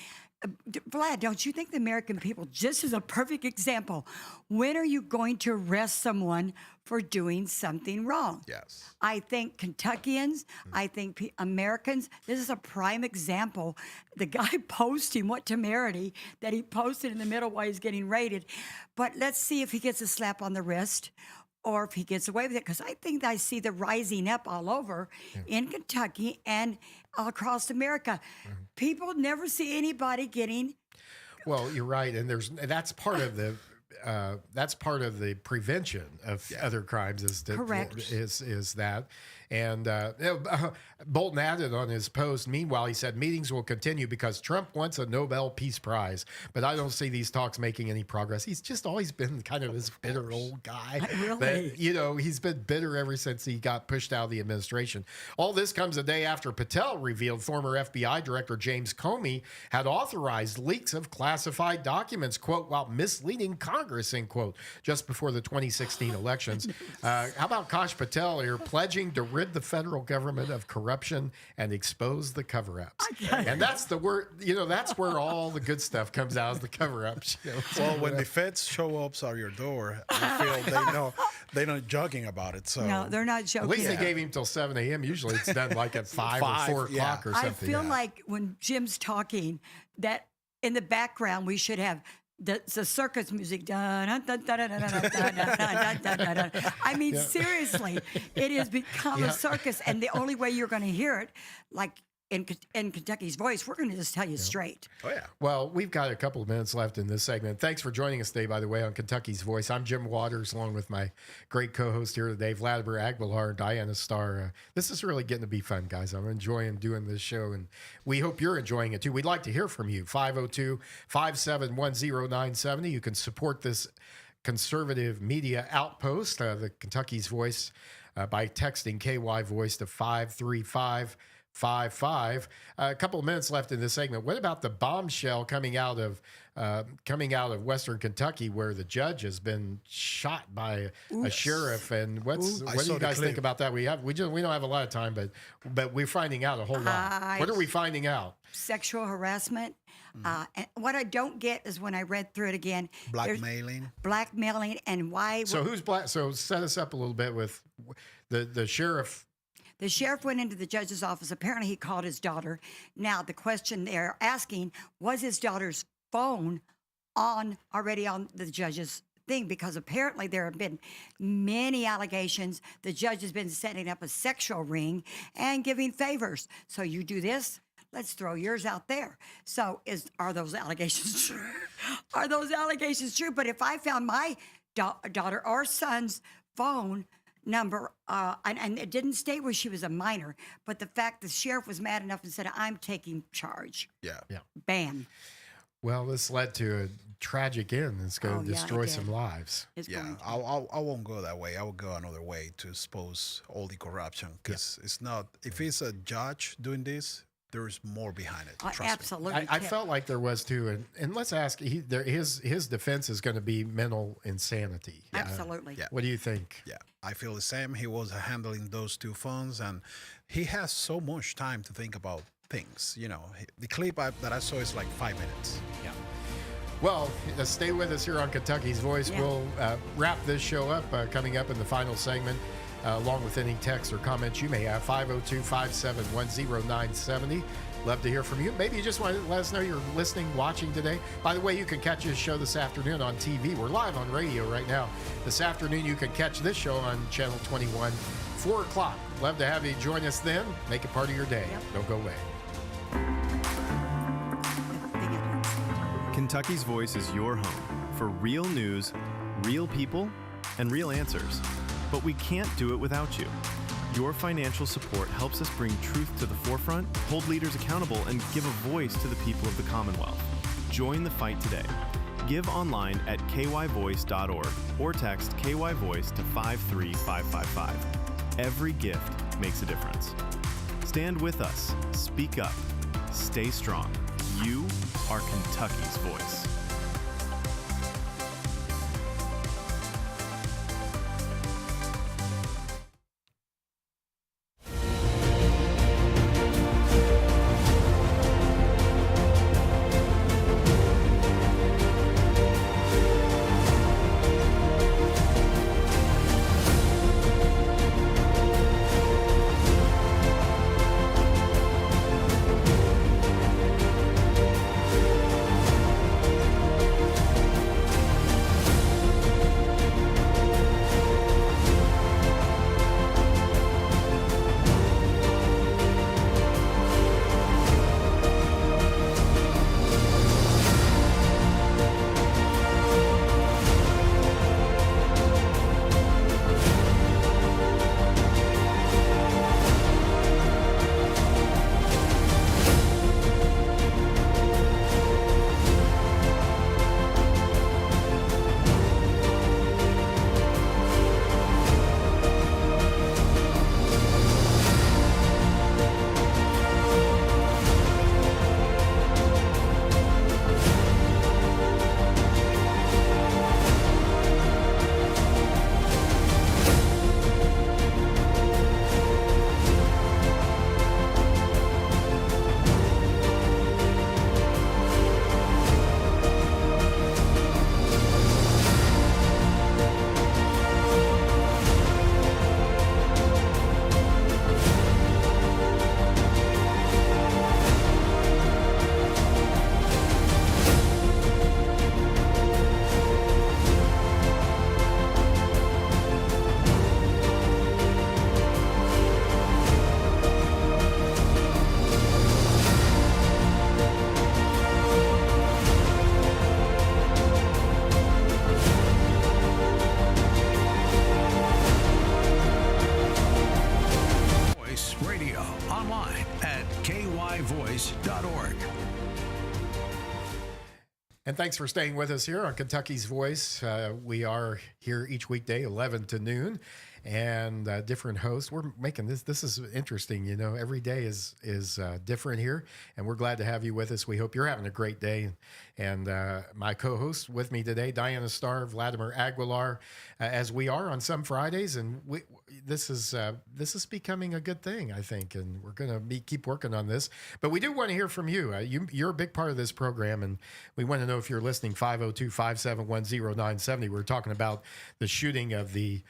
Vlad, don't you think the American people, just as a perfect example, when are you going to arrest someone for doing something wrong? Yes. I think Kentuckians, I think Americans, this is a prime example. The guy posting what temerity that he posted in the middle while he's getting raided. But let's see if he gets a slap on the wrist, or if he gets away with it, because I think I see the rising up all over in Kentucky and all across America. People never see anybody getting. Well, you're right, and that's part of the prevention of other crimes is that. And Bolton added on his post, meanwhile, he said, meetings will continue because Trump wants a Nobel Peace Prize, but I don't see these talks making any progress. He's just always been kind of this bitter old guy. Really? That, he's been bitter ever since he got pushed out of the administration. All this comes a day after Patel revealed former FBI Director James Comey had authorized leaks of classified documents, quote, while misleading Congress, end quote, just before the 2016 elections. How about Kash Patel here pledging to rid the federal government of corruption and expose the cover-ups? And that's the word, that's where all the good stuff comes out, is the cover-ups. Well, when the feds show up at your door, I feel they're not joking about it. So No, they're not joking. At least they gave him till 7 a.m. Usually it's done like at 5 or 4 o'clock or something. I feel like when Jim's talking, that in the background we should have the circus music. I mean, seriously, it has become a circus, and the only way you're going to hear it, like in Kentucky's Voice, we're going to just tell you straight. Oh, yeah. Well, we've got a couple of minutes left in this segment. Thanks for joining us today, by the way, on Kentucky's Voice. I'm Jim Waters, along with my great co-host here today, Vladimir Aguilar and Diana Starr. This is really getting to be fun, guys. I'm enjoying doing this show, and we hope you're enjoying it, too. We'd like to hear from you, 502-571-0970. You can support this conservative media outpost, the Kentucky's Voice, by texting KY Voice to 53555. A couple of minutes left in this segment. What about the bombshell coming out of Western Kentucky, where the judge has been shot by a sheriff? And what do you guys think about that? We don't have a lot of time, but we're finding out a whole lot. What are we finding out? Sexual harassment. And what I don't get is when I read through it again, blackmailing, and why. So who's black? So set us up a little bit with the sheriff. The sheriff went into the judge's office. Apparently, he called his daughter. Now, the question they're asking, was his daughter's phone already on the judge's thing? Because apparently there have been many allegations. The judge has been setting up a sexual ring and giving favors. So you do this, let's throw yours out there. So are those allegations true? Are those allegations true? But if I found my daughter or son's phone number, and it didn't state where she was a minor, but the fact the sheriff was mad enough and said, I'm taking charge. Yeah. Bam. Well, this led to a tragic end. It's going to destroy some lives. I won't go that way. I will go another way to expose all the corruption, because it's not, if it's a judge doing this, there's more behind it. Absolutely. I felt like there was too, and let's ask. His defense is going to be mental insanity. Absolutely. What do you think? Yeah, I feel the same. He was handling those two phones, and he has so much time to think about things. You know, the clip that I saw is like 5 minutes. Yeah. Well, stay with us here on Kentucky's Voice. Yeah. We'll wrap this show up coming up in the final segment. Along with any texts or comments you may have, 502-571-0970. Love to hear from you. Maybe you just want to let us know you're listening, watching today. By the way, you can catch this show this afternoon on TV. We're live on radio right now. This afternoon, you can catch this show on Channel 21, 4 o'clock. Love to have you join us then. Make it part of your day. Yep. Don't go away. Kentucky's Voice is your home for real news, real people, and real answers. But we can't do it without you. Your financial support helps us bring truth to the forefront, hold leaders accountable, and give a voice to the people of the Commonwealth. Join the fight today. Give online at kyvoice.org or text KYVoice to 53555. Every gift makes a difference. Stand with us. Speak up. Stay strong. You are Kentucky's voice. thanks for staying with us here on Kentucky's Voice. We are here each weekday, 11 to noon, and different hosts. We're making this is interesting. You know, every day is different here, and we're glad to have you with us. We hope you're having a great day. And my co-host with me today, Diana Starr, Vladimir Aguilar, as we are on some Fridays, and this is becoming a good thing, I think, and we're going to keep working on this. But we do want to hear from you. You're a big part of this program, and we want to know if you're listening. 502-571-0970. We're talking about the shooting of the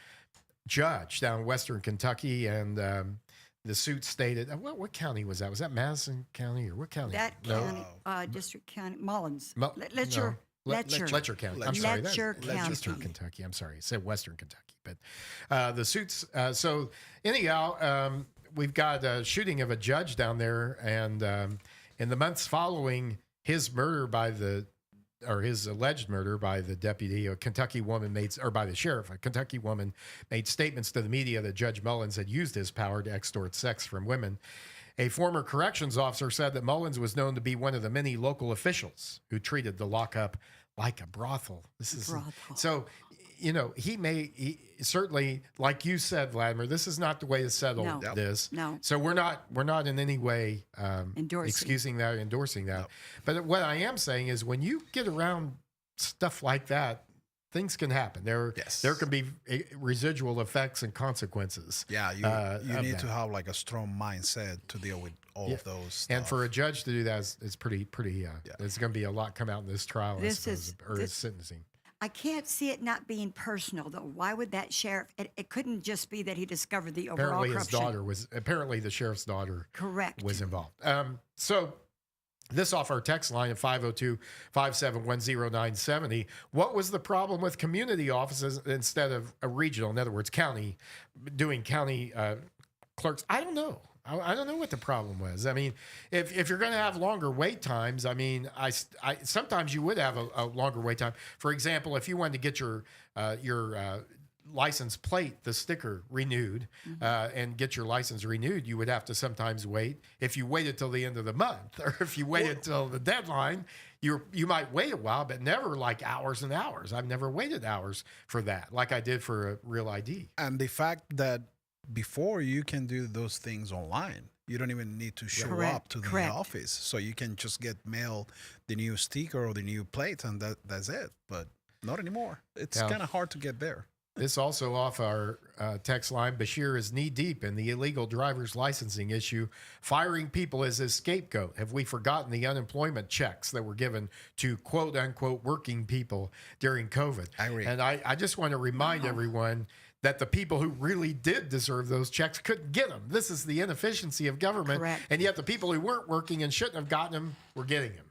judge down in Western Kentucky, and the suit stated, what county was that? Was that Madison County or what county? That county, District County, Mullins. Letcher County. I'm sorry. Letcher County. Western Kentucky. I'm sorry. It said Western Kentucky. But the suits. So anyhow, we've got a shooting of a judge down there. And in the months following his murder his alleged murder by the deputy, a Kentucky woman by the sheriff, a Kentucky woman made statements to the media that Judge Mullins had used his power to extort sex from women. A former corrections officer said that Mullins was known to be one of the many local officials who treated the lockup like a brothel. So, you know, he certainly, like you said, Vladimir, this is not the way to settle this. No. So we're not in any way endorsing that, endorsing that. No. But what I am saying is, when you get around stuff like that, things can happen. There can be residual effects and consequences. Yeah, you need to have like a strong mindset to deal with all of those stuff. And for a judge to do that is pretty. There's going to be a lot come out in this trial, his sentencing. I can't see it not being personal, though. Why would that sheriff? It couldn't just be that he discovered the overall corruption. Apparently the sheriff's daughter was involved. So this off our text line at 502-571-0970. What was the problem with community offices instead of a regional, in other words, county, doing county clerks? I don't know. I don't know what the problem was. I mean, if you're going to have longer wait times, I mean, I sometimes you would have a longer wait time. For example, if you wanted to get your license plate, the sticker renewed, and get your license renewed, you would have to sometimes wait. If you waited till the end of the month, or if you waited till the deadline, you might wait a while, but never like hours and hours. I've never waited hours for that, like I did for a real ID. And the fact that before you can do those things online, you don't even need to show up to the office, so you can just get mailed the new sticker or the new plate, and that's it. But not anymore. It's kind of hard to get there. This also off our text line. Bashir is knee deep in the illegal driver's licensing issue, firing people as his scapegoat. Have we forgotten the unemployment checks that were given to quote unquote working people during COVID? I agree. And I just want to remind everyone that the people who really did deserve those checks couldn't get them. This is the inefficiency of government. And yet the people who weren't working and shouldn't have gotten them were getting them.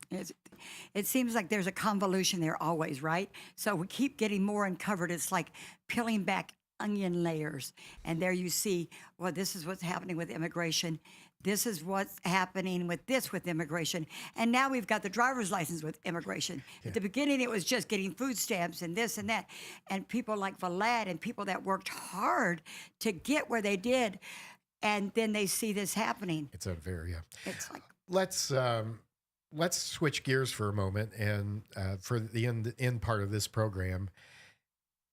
It seems like there's a convolution there always, right? So we keep getting more uncovered. It's like peeling back onion layers. And there you see, well, this is what's happening with immigration. This is what's happening with immigration. And now we've got the driver's license with immigration. At the beginning, it was just getting food stamps and this and that. And people like Vlad and people that worked hard to get where they did. And then they see this happening. It's a very, it's like, let's switch gears for a moment and for the end part of this program.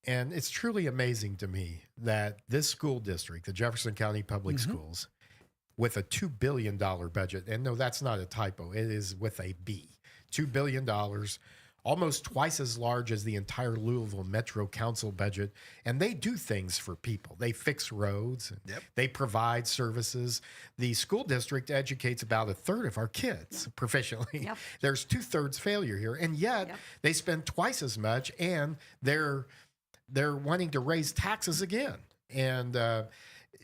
And it's truly amazing to me that this school district, the Jefferson County Public Schools, with a $2 billion budget, and no, that's not a typo, it is with a B, $2 billion, almost twice as large as the entire Louisville Metro Council budget. And they do things for people. They fix roads, and they provide services. The school district educates about a third of our kids proficiently. There's 2/3 failure here. And yet they spend twice as much, and they're wanting to raise taxes again. And,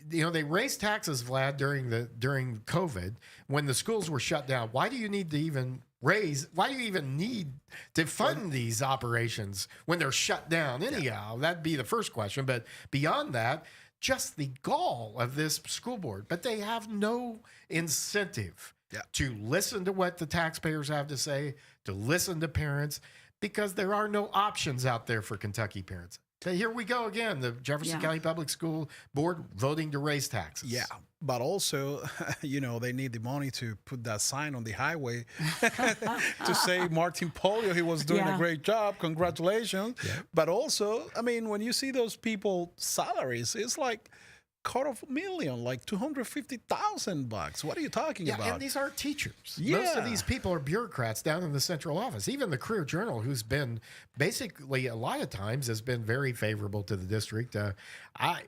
they raised taxes, Vlad, during COVID when the schools were shut down. Why do you need to even why do you even need to fund these operations when they're shut down anyhow? That'd be the first question. But beyond that, just the gall of this school board. But they have no incentive to listen to what the taxpayers have to say, to listen to parents, because there are no options out there for Kentucky parents. So here we go again. The Jefferson Yeah. County Public School Board voting to raise taxes. Yeah, but also, they need the money to put that sign on the highway to say Martin Polio, he was doing a Yeah. great job. Congratulations. Yeah. But also, I mean, when you see those people salaries, it's like $250,000, like $250,000. What are you talking Yeah, about? and these aren't teachers. Most Yeah. of these people are bureaucrats down in the central office. Even the Career Journal, who's been basically a lot of times has been very favorable to the district. I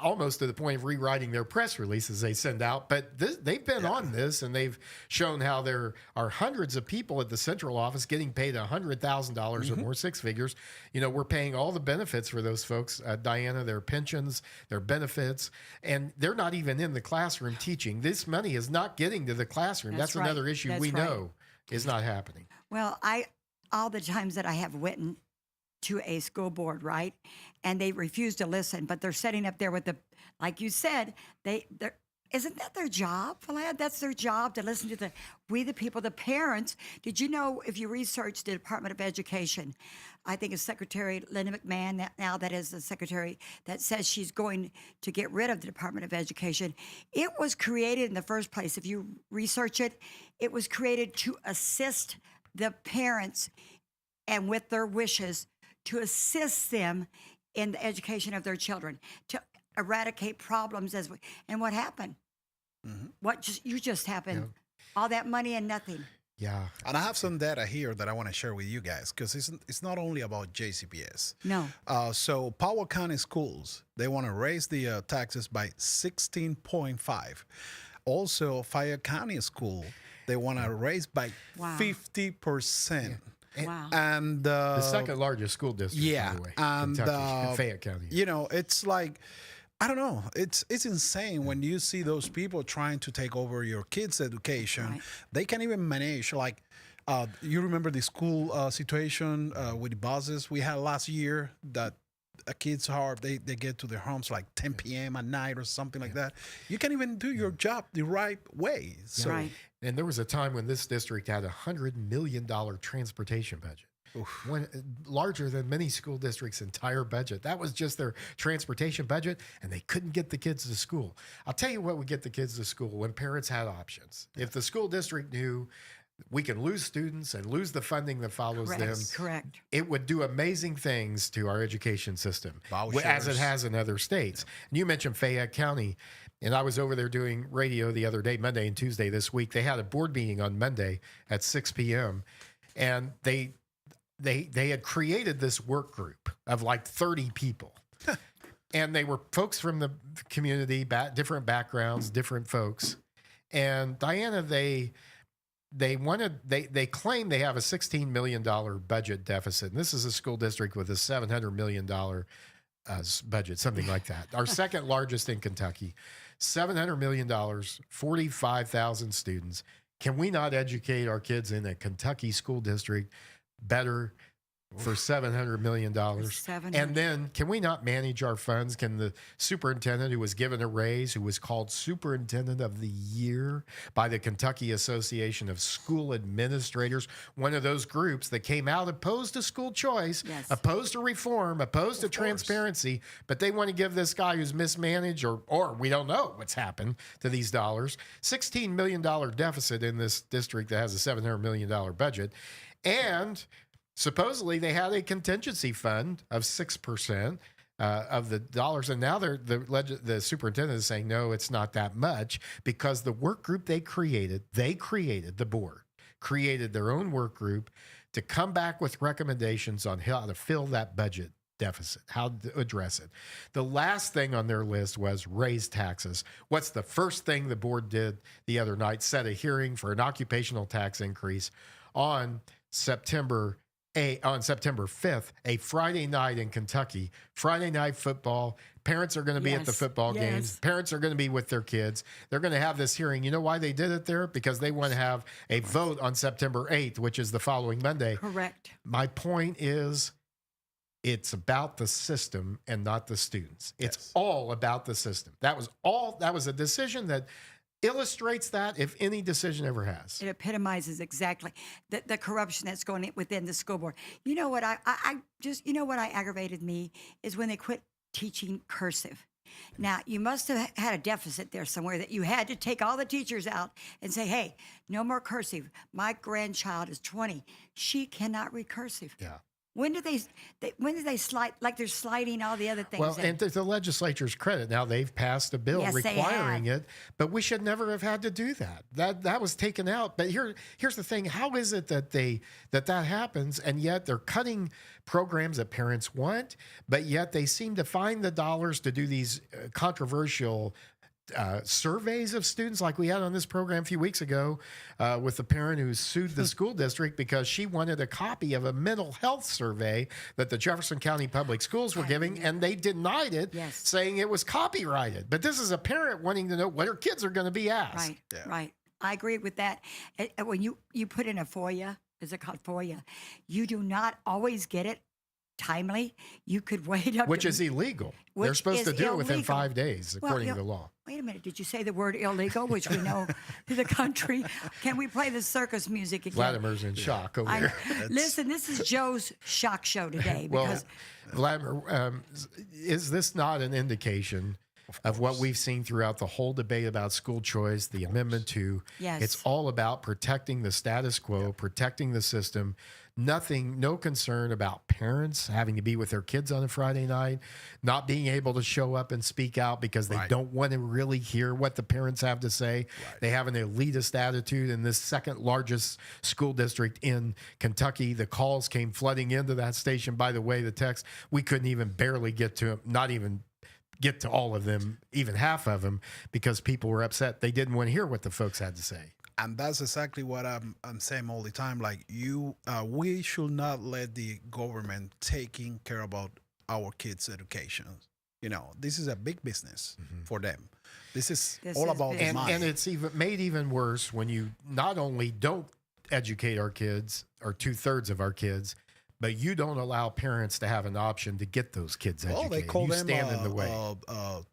almost to the point of rewriting their press releases they send out. But they've been on this, and they've shown how there are hundreds of people at the central office getting paid $100,000 or more, six figures. We're paying all the benefits for those folks, Diana, their pensions, their benefits. And they're not even in the classroom teaching. This money is not getting to the classroom. That's That's right. another issue That's we right. know is not happening. Well, all the times that I have written to a school board, right, and they refuse to listen, but they're sitting up there with like you said, they're isn't that their job, Vlad? That's their job to listen to we the people, the parents. Did you know, if you research the Department of Education, I think it's Secretary Linda McMahon that is the secretary that says she's going to get rid of the Department of Education. It was created in the first place. If you research it, it was created to assist the parents and with their wishes to assist them in the education of their children, to eradicate problems and what happened? You just happened. Yeah. All that money and nothing. Yeah. And I have some data here that I want to share with you guys, because it's not only about JCPS. No. So Powell County Schools, they want to raise the taxes by 16.5. Also, Fayette County School, they want to raise by Wow. 50%. Wow. And The second largest school district, yeah, by the way, and Kentucky, Fayette County. it's like, I don't know, it's insane when you see those people trying to take over your kids' education. Right. They can't even manage, like, you remember the school situation with the buses we had last year, that kids they get to their homes like 10 p.m. at night or something like that. You can't even do your job the right way. So Right. And there was a time when this district had a $100 million transportation budget. Larger than many school districts' entire budget. That was just their transportation budget, and they couldn't get the kids to school. I'll tell you what would get the kids to school: when parents had options. If the school district knew we can lose students and lose the funding that follows them, Correct. it would do amazing things to our education system, as it Vouchers. has in other states. And you mentioned Fayette County, and I was over there doing radio the other day, Monday and Tuesday this week. They had a board meeting on Monday at 6 p.m., and they had created this work group of like 30 people. And they were folks from the community, different backgrounds, different folks. And Diana, they claim they have a $16 million budget deficit. And this is a school district with a $700 million budget, something like that. Our second largest in Kentucky, $700 million, 45,000 students. Can we not educate our kids in a Kentucky school district better for $700 million? And then can we not manage our funds? Can the superintendent, who was given a raise, who was called Superintendent of the Year by the Kentucky Association of School Administrators, one of those groups that came out opposed to school choice, opposed to reform, opposed to transparency, but they want to give this guy who's mismanaged, or we don't know what's happened to these dollars, $16 million deficit in this district that has a $700 million budget. And supposedly they had a contingency fund of 6% of the dollars, and now the superintendent is saying, no, it's not that much, because the work group the board created their own work group to come back with recommendations on how to fill that budget deficit, how to address it. The last thing on their list was raise taxes. What's the first thing the board did the other night? Set a hearing for an occupational tax increase on September 5th, a Friday night in Kentucky. Friday night football. Parents are going to be at the football games. Parents are going to be with their kids. They're going to have this hearing. You know why they did it there? Because they want to have a vote on September 8th, which is the following Monday. Correct. My point is, it's about the system and not the students. It's all about the system. That was a decision that illustrates that if any decision ever has. It epitomizes exactly the corruption that's going within the school board. You know what I aggravated me is when they quit teaching cursive. Now, you must have had a deficit there somewhere that you had to take all the teachers out and say, hey, no more cursive. My grandchild is 20. She cannot read cursive. Yeah. When do they slide, like they're sliding all the other things Well, in? and to the legislature's credit, now they've passed a bill Yes, they requiring have. it, but we should never have had to do that. That was taken out. But here's the thing: how is it that that happens, and yet they're cutting programs that parents want, but yet they seem to find the dollars to do these controversial surveys of students, like we had on this program a few weeks ago with the parent who sued the school district because she wanted a copy of a mental health survey that the Jefferson County Public Schools were giving, and they denied it, saying it was copyrighted. But this is a parent wanting to know what her kids are going to be asked. Right. I agree with that. When you put in a FOIA, is it called FOIA? You do not always get it timely. You could wait up Which is illegal. They're supposed to do it within 5 days, according to the law. Wait a minute. Did you say the word illegal, which we know to the country? Can we play the circus music again? Vladimir's in shock over there. Listen, this is Joe's shock show today. Because Vladimir, is this not an indication of what we've seen throughout the whole debate about school choice, the Amendment 2? Yes. It's all about protecting the status quo, protecting the system. No concern about parents having to be with their kids on a Friday night, not being able to show up and speak out because they don't want to really hear what the parents have to say. They have an elitist attitude in this second largest school district in Kentucky. The calls came flooding into that station. By the way, the text, we couldn't even barely get to them, not even get to all of them, even half of them, because people were upset. They didn't want to hear what the folks had to say. And that's exactly what I'm saying all the time. Like we should not let the government taking care about our kids' education. You know, this is a big business for them. This is all about the money. And it's even made even worse when you not only don't educate our kids, or 2/3 of our kids, but you don't allow parents to have an option to get those kids educated. Well, they call them stand in the way.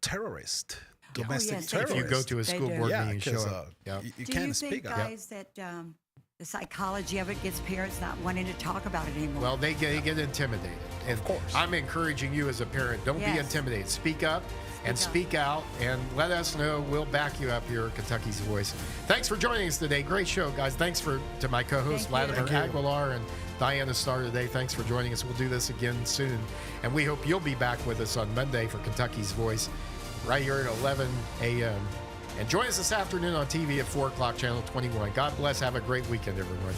terrorist. Domestic yes, terrorists. If you go to a school board meeting and show up. You do can't you speak think, up. guys, that the psychology of it gets parents not wanting to talk about it anymore? Well, they get intimidated. And of course. I'm encouraging you as a parent, don't be Yes. intimidated. Speak up and speak out and let us know. We'll back you up here at Kentucky's Voice. Thanks for joining us today. Great show, guys. Thanks to my co-hosts, Thank you. Vladimir Aguilar and Diana Starr today. Thanks for joining us. We'll do this again soon. And we hope you'll be back with us on Monday for Kentucky's Voice, right here at 11 a.m. And join us this afternoon on TV at 4 o'clock, Channel 21. God bless. Have a great weekend, everyone.